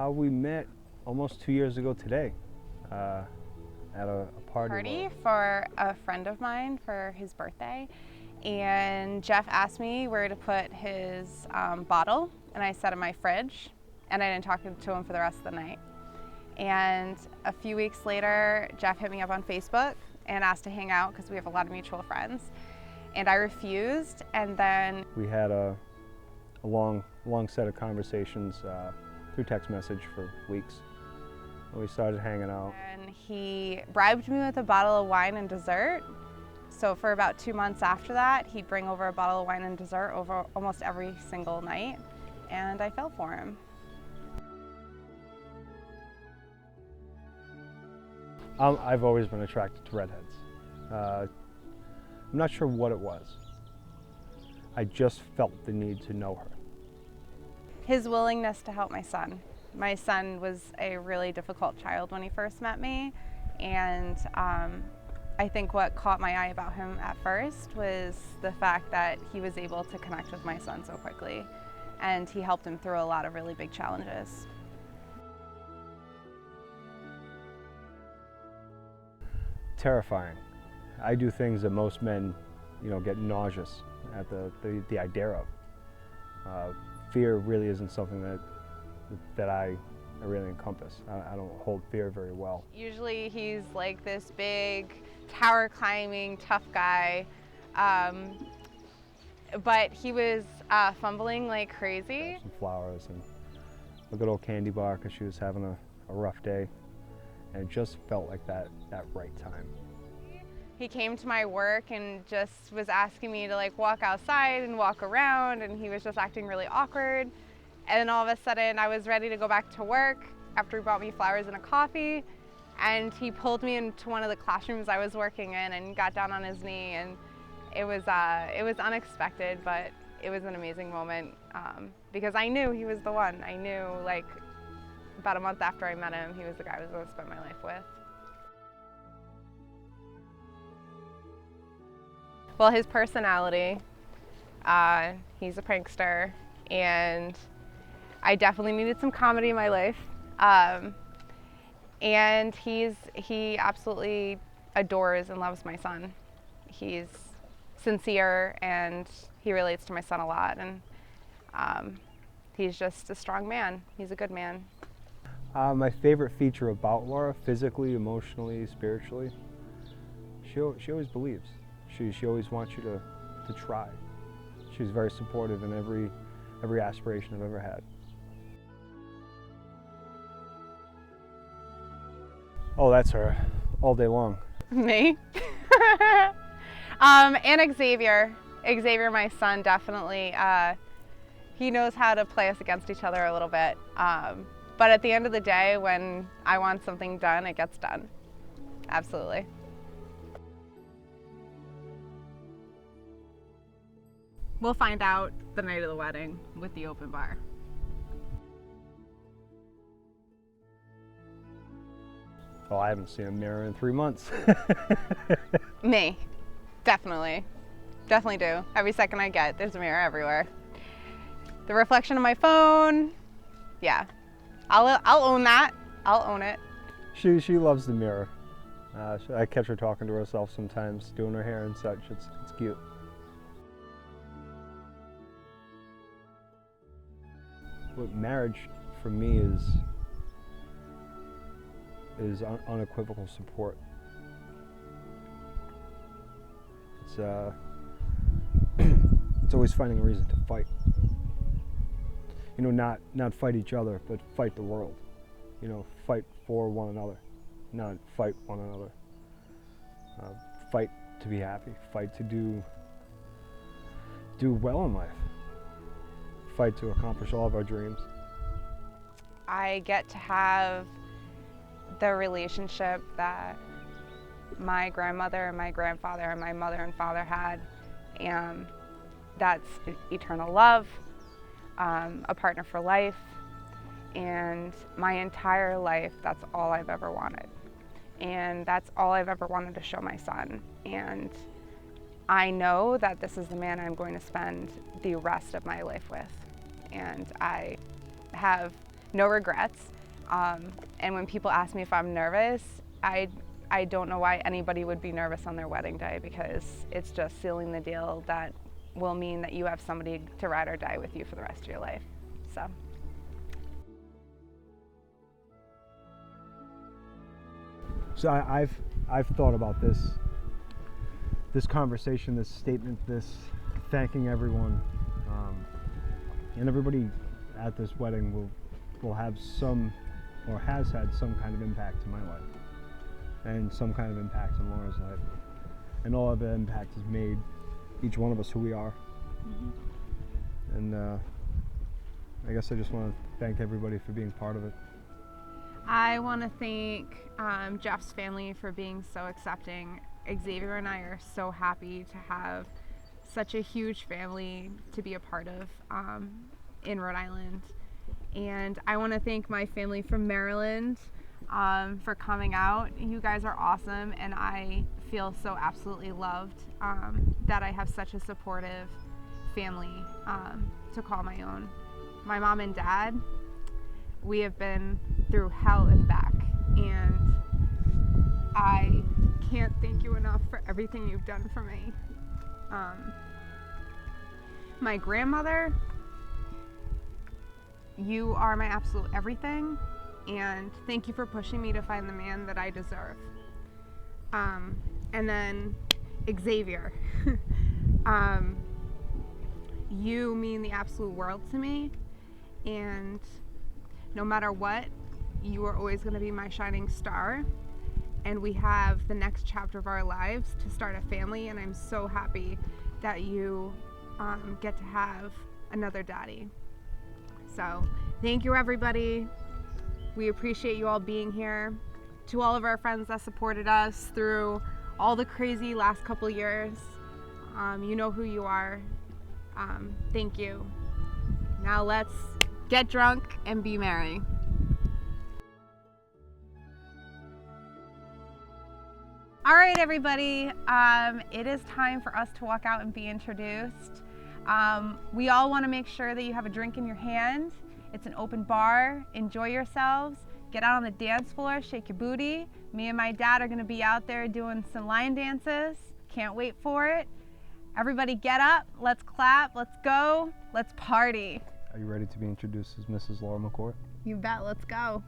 We met almost 2 years ago today at a Party for a friend of mine for his birthday, and Jeff asked me where to put his bottle, and I set in my fridge, and I didn't talk to him for the rest of the night. And a few weeks later, Jeff hit me up on Facebook and asked to hang out because we have a lot of mutual friends, and I refused. And then we had a long set of conversations through text message for weeks. And we started hanging out. And he bribed me with a bottle of wine and dessert. So for about 2 months after that, he'd bring over a bottle of wine and dessert over almost every single night, and I fell for him. I've always been attracted to redheads. I'm not sure what it was. I just felt the need to know her. His willingness to help my son. My son was a really difficult child when he first met me, and I think what caught my eye about him at first was the fact that he was able to connect with my son so quickly, and he helped him through a lot of really big challenges. Terrifying. I do things that most men, get nauseous at the idea of. Fear really isn't something that I really encompass. I don't hold fear very well. Usually he's like this big, tower climbing, tough guy, but he was fumbling like crazy. Some flowers and a good old candy bar because she was having a rough day, and it just felt like that right time. He came to my work and just was asking me to like walk outside and walk around, and he was just acting really awkward. And then all of a sudden I was ready to go back to work after he brought me flowers and a coffee, and he pulled me into one of the classrooms I was working in and got down on his knee, and it was unexpected, but it was an amazing moment because I knew he was the one. I knew like about a month after I met him, he was the guy I was going to spend my life with. Well, his personality, he's a prankster, and I definitely needed some comedy in my life. And he absolutely adores and loves my son. He's sincere, and he relates to my son a lot, and he's just a strong man. He's a good man. My favorite feature about Laura, physically, emotionally, spiritually, she always believes. She always wants you to try. She's very supportive in every aspiration I've ever had. Oh, that's her, all day long. Me? And Xavier. Xavier, my son, definitely. He knows how to play us against each other a little bit. But at the end of the day, when I want something done, it gets done. Absolutely. We'll find out the night of the wedding with the open bar. Oh, I haven't seen a mirror in 3 months. Me, definitely. Definitely do. Every second I get, there's a mirror everywhere. The reflection of my phone, yeah. I'll own that. I'll own it. She loves the mirror. I catch her talking to herself sometimes, doing her hair and such. It's cute. What marriage for me is unequivocal support. It's it's always finding a reason to fight. Not fight each other, but fight the world. Fight for one another, not fight one another. Fight to be happy. Fight to do well in life. Fight to accomplish all of our dreams. I get to have the relationship that my grandmother and my grandfather and my mother and father had, and that's eternal love, a partner for life, and my entire life, that's all I've ever wanted. And that's all I've ever wanted to show my son. And I know that this is the man I'm going to spend the rest of my life with. And I have no regrets. And when people ask me if I'm nervous, I don't know why anybody would be nervous on their wedding day, because it's just sealing the deal that will mean that you have somebody to ride or die with you for the rest of your life. So. So I've thought about this conversation, this statement, this thanking everyone, and everybody at this wedding will have some, or has had some kind of impact in my life, and some kind of impact in Laura's life, and all of the impact has made each one of us who we are. Mm-hmm. And I guess I just want to thank everybody for being part of it. I want to thank Jeff's family for being so accepting. Xavier and I are so happy to have such a huge family to be a part of in Rhode Island. And I want to thank my family from Maryland for coming out. You guys are awesome, and I feel so absolutely loved that I have such a supportive family to call my own. My mom and dad, we have been through hell and back, and I can't thank you enough for everything you've done for me. My grandmother, you are my absolute everything, and thank you for pushing me to find the man that I deserve. And then Xavier, you mean the absolute world to me, and no matter what, you are always going to be my shining star. And we have the next chapter of our lives to start a family, and I'm so happy that you get to have another daddy. So thank you, everybody. We appreciate you all being here. To all of our friends that supported us through all the crazy last couple years, you know who you are. Thank you. Now let's get drunk and be merry. All right, everybody, it is time for us to walk out and be introduced. We all want to make sure that you have a drink in your hand. It's an open bar. Enjoy yourselves. Get out on the dance floor, shake your booty. Me and my dad are going to be out there doing some line dances. Can't wait for it. Everybody get up, let's clap, let's go, let's party. Are you ready to be introduced as Mrs. Laura McCourt? You bet, let's go.